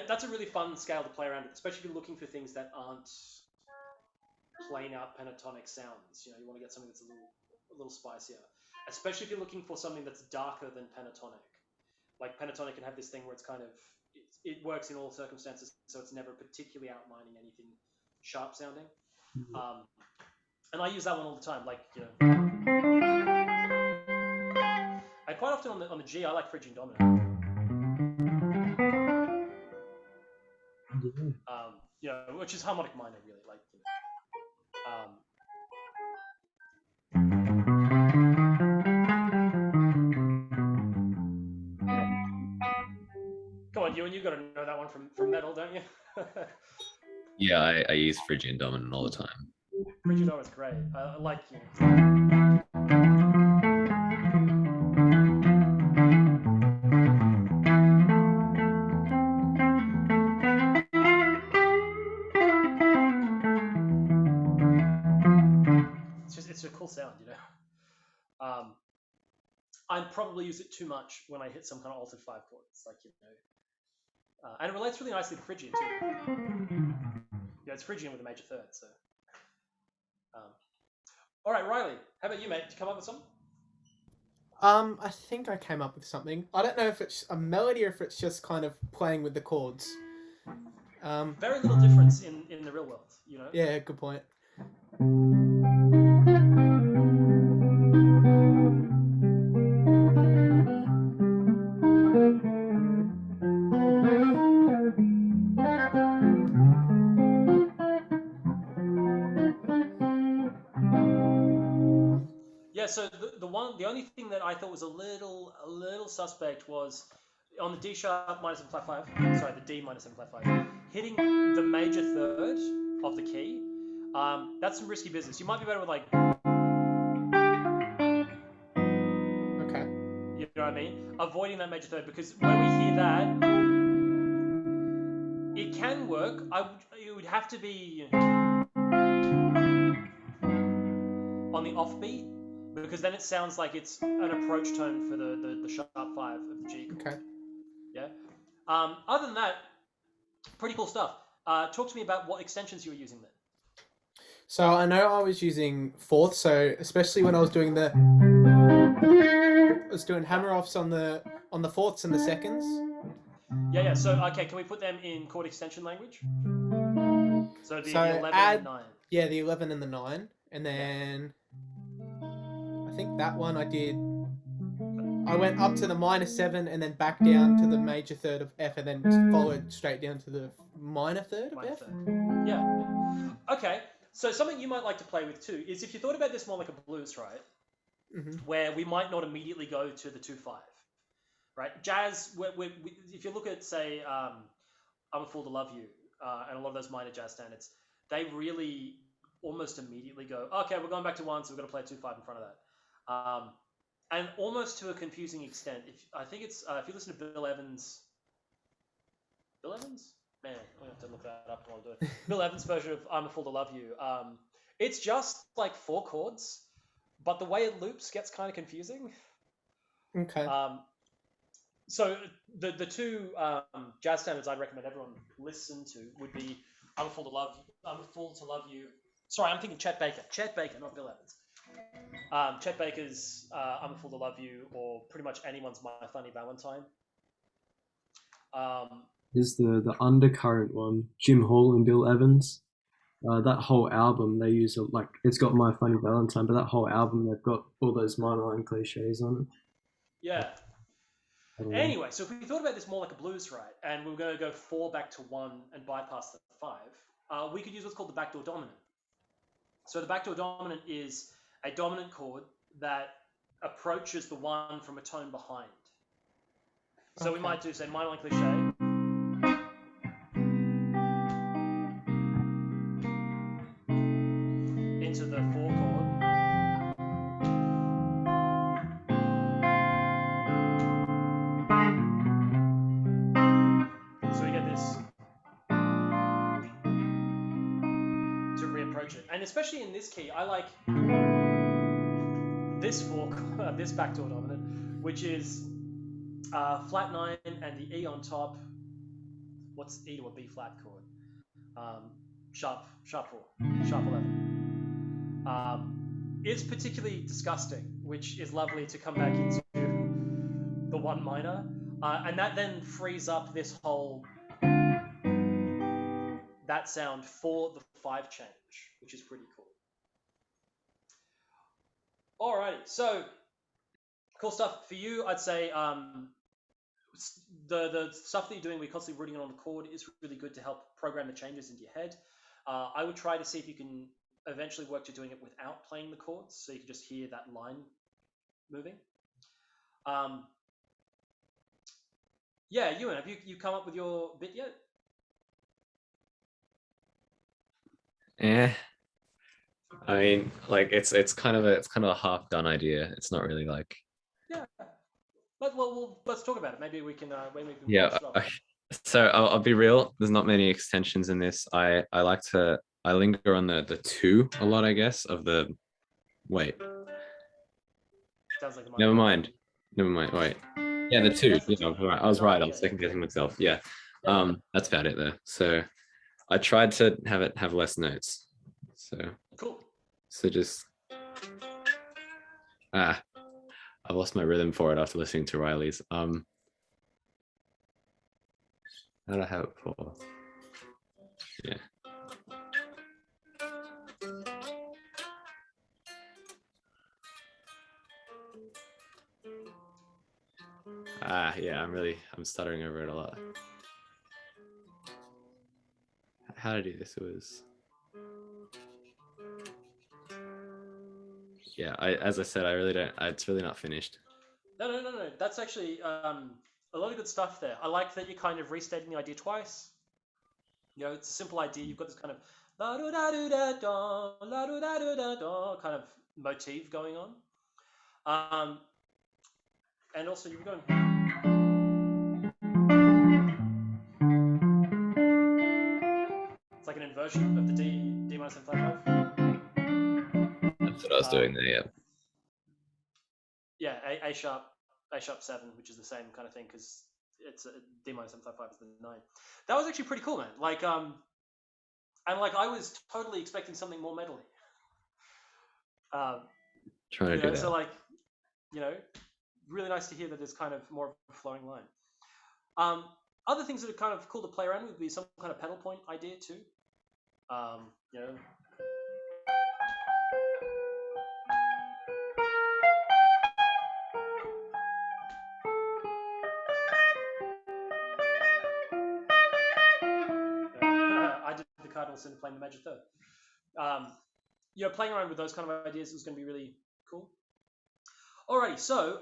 A: That's a really fun scale to play around with, especially if you're looking for things that aren't plain out pentatonic sounds. You know, you want to get something that's a little spicier, especially if you're looking for something that's darker than pentatonic. Like pentatonic can have this thing where it's kind of it works in all circumstances, so it's never particularly outlining anything sharp sounding. And I use that one all the time. Like I quite often on the G, I like Phrygian dominant. Which is harmonic minor, really. Like, Come on, you got to know that one from metal, don't you?
B: Yeah, I use Phrygian dominant all the time.
A: Phrygian dominant's great. I like it's a cool sound, you know. I probably use it too much when I hit some kind of altered 5 chords, like and it relates really nicely to Phrygian too. Yeah, it's Phrygian with a major third. So, all right, Riley, how about you, mate? Did you come up with something?
C: I think I came up with something. I don't know if it's a melody or if it's just kind of playing with the chords.
A: Very little difference in the real world, you know.
C: Yeah, good point.
A: Yeah, so the only thing that I thought was a little suspect was on the D sharp minor 7 flat 5. Sorry, the D minor 7 flat 5, hitting the major third of the key. That's some risky business. You might be better with like.
C: Okay.
A: You know what I mean? Avoiding that major third, because when we hear that, it can work. It would have to be on the offbeat, because then it sounds like it's an approach tone for the sharp 5 of the G chord.
C: Okay.
A: Yeah. Other than that, pretty cool stuff. Talk to me about what extensions you were using then.
C: So I know I was using fourth, so especially when I was doing hammer offs on the fourths and the seconds.
A: Yeah. So okay, can we put them in chord extension language? So the 11 and 9.
C: Yeah, the 11 and the 9, and then I think that one I went up to the minor 7 and then back down to the major third of F, and then followed straight down to the minor third of F.
A: Yeah. Okay. So something you might like to play with too is if you thought about this more like a blues, right?
C: Mm-hmm.
A: Where we might not immediately go to the 2/5, right? Jazz. If you look at say, "I'm a Fool to Love You," and a lot of those minor jazz standards, they really almost immediately go, okay, we're going back to 1, so we've got to play 2/5 in front of that. And almost to a confusing extent. If you listen to Bill Evans, man, I have to look that up while I'm doing it. Bill Evans' version of "I'm a Fool to Love You." It's just like 4 chords, but the way it loops gets kind of confusing.
C: Okay.
A: So the two jazz standards I'd recommend everyone listen to would be "I'm a Fool to Love You." "I'm a Fool to Love You." Sorry, I'm thinking Chet Baker. Chet Baker, not Bill Evans. Chet Baker's "I'm a Fool to Love You," or pretty much anyone's "My Funny Valentine."
D: There's the Undercurrent one, Jim Hall and Bill Evans. That whole album they use like it's got My Funny Valentine, but that whole album they've got all those minor line cliches on
A: Yeah.
D: it.
A: Anyway, so if we thought about this more like a blues, right, and we were going to go 4 back to 1 and bypass the 5, we could use what's called the backdoor dominant. So the backdoor dominant is a dominant chord that approaches the 1 from a tone behind. So we might do, say, minor line cliche. Into the 4 chord. So we get this to reapproach it. And especially in this key, I like this 4 chord, this backdoor dominant, which is flat 9 and the E on top. What's E to a B flat chord? Sharp 4, sharp 11. It's particularly disgusting, which is lovely to come back into the 1 minor, and that then frees up this whole that sound for the 5 change, which is pretty cool. Alrighty, so cool stuff for you. I'd say the stuff that you're doing, we're constantly rooting on the chord, is really good to help program the changes into your head. I would try to see if you can eventually work to doing it without playing the chords, so you can just hear that line moving. Yeah, Ewan, have you come up with your bit yet?
B: Yeah. I mean, like it's kind of a half done idea. It's not really like.
A: Yeah. Well, let's talk about it. Maybe we can.
B: Yeah.
A: polish it off.
B: So I'll be real. There's not many extensions in this. I linger on the 2 a lot, I guess, of the. Wait.
A: Sounds like
B: Never mind. Wait. Yeah, the 2. Yeah, I was right. I was second guessing myself. Yeah. That's about it there. So I tried to have less notes. So
A: Cool.
B: So just I've lost my rhythm for it after listening to Riley's. How did I have it for? Yeah. Yeah, I'm stuttering over it a lot. How to do this was. Yeah, as I said, I really don't. It's really not finished.
A: No. That's actually a lot of good stuff there. I like that you're kind of restating the idea twice. You know, it's a simple idea. You've got this kind of la do da do da da la do da do da da kind of motif going on. And also you're going. It's like an inversion of the D minor 7 flat 5.
B: That's what I was doing there. Yeah.
A: Yeah, A sharp 7, which is the same kind of thing because it's a D minor 7 flat 5 is the 9. That was actually pretty cool, man. Like and like I was totally expecting something more metally.
B: Trying to do that.
A: So like, really nice to hear that there's kind of more of a flowing line. Other things that are kind of cool to play around with would be some kind of pedal point idea too. I did the cardinal sin playing the major third. Playing around with those kind of ideas is going to be really cool. Alrighty, so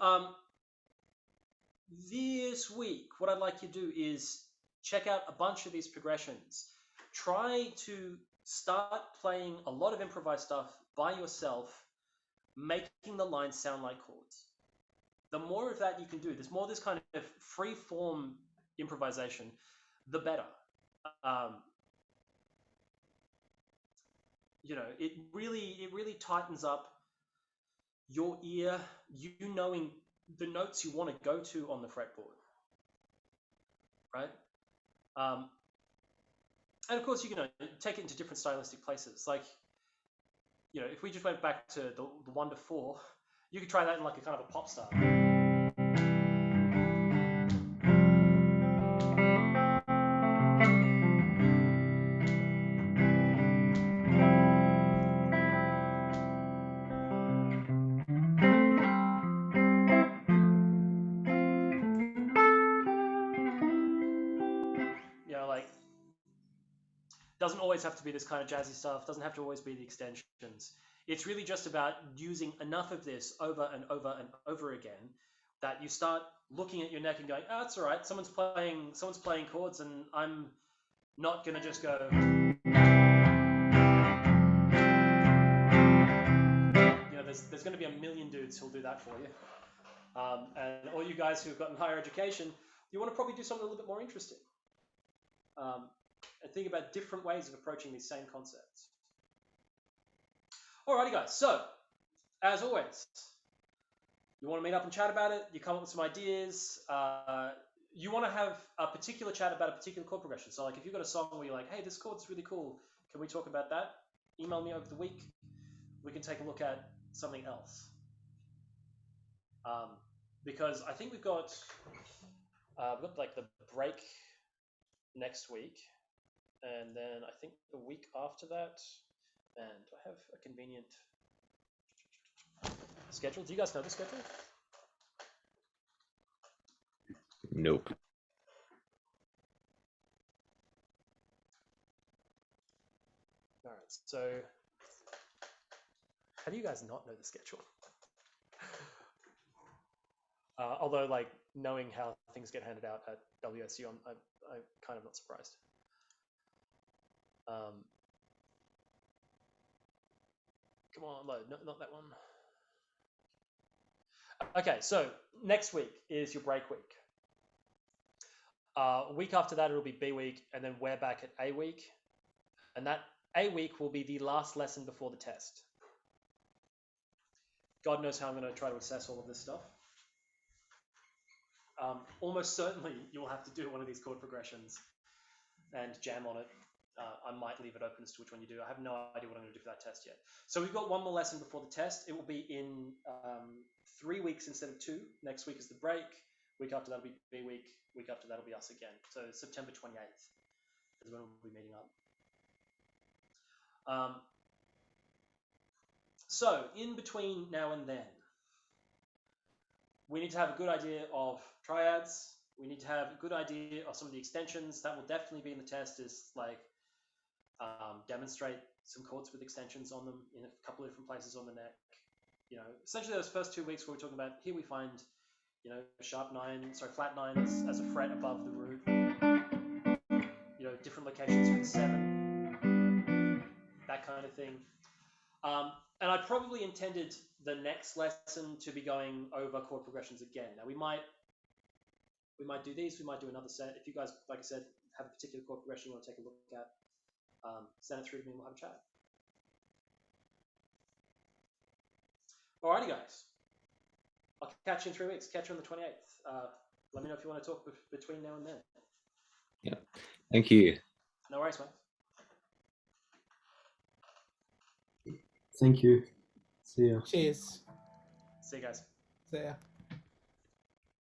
A: this week, what I'd like you to do is check out a bunch of these progressions. Try to start playing a lot of improvised stuff by yourself, making the lines sound like chords. The more of that you can do, there's more of this kind of free form improvisation, the better. It really tightens up your ear, you knowing the notes you want to go to on the fretboard, right? And of course, you can take it into different stylistic places. Like, if we just went back to the 1 to 4, you could try that in like a kind of a pop style. Doesn't always have to be this kind of jazzy stuff. Doesn't have to always be the extensions. It's really just about using enough of this over and over and over again that you start looking at your neck and going, "Oh, it's all right. Someone's playing chords, and I'm not gonna just go." There's going to be a million dudes who'll do that for you. And all you guys who've gotten higher education, you want to probably do something a little bit more interesting. And think about different ways of approaching these same concepts. Alrighty, guys. So, as always, you want to meet up and chat about it. You come up with some ideas. You want to have a particular chat about a particular chord progression. So, like, if you've got a song where you're like, "Hey, this chord's really cool. Can we talk about that?" Email me over the week. We can take a look at something else. Because I think we've got like the break next week, and then I think the week after that. And do I have a convenient schedule? Do you guys know the schedule?
B: Nope.
A: All right. So, how do you guys not know the schedule? Although, like, knowing how things get handed out at WSU, I'm kind of not surprised. Come on, load. No, not that one. Okay, so next week is your break week. Week after that, it'll be B week, and then we're back at A week. And that A week will be the last lesson before the test. God knows how I'm going to try to assess all of this stuff. Almost certainly, you will have to do one of these chord progressions and jam on it. I might leave it open as to which one you do. I have no idea what I'm going to do for that test yet. So we've got one more lesson before the test. It will be in 3 weeks instead of 2. Next week is the break. Week after that will be B week. Week after that will be us again. So September 28th is when we'll be meeting up. So in between now and then, we need to have a good idea of triads. We need to have a good idea of some of the extensions. That will definitely be in the test, is like demonstrate some chords with extensions on them in a couple of different places on the neck. Essentially those first 2 weeks where we're talking about, here we find, flat 9 as a fret above the root. Different locations for the 7, that kind of thing. And I probably intended the next lesson to be going over chord progressions again. Now we might do these. We might do another set. If you guys, like I said, have a particular chord progression you want to take a look at, send it through to me and we'll have a chat. Alrighty, guys. I'll catch you in 3 weeks. Catch you on the 28th. Let me know if you want to talk between now and then.
B: Yeah. Thank you.
A: No worries, mate.
D: Thank you. See ya.
C: Cheers.
A: See you guys.
C: See ya.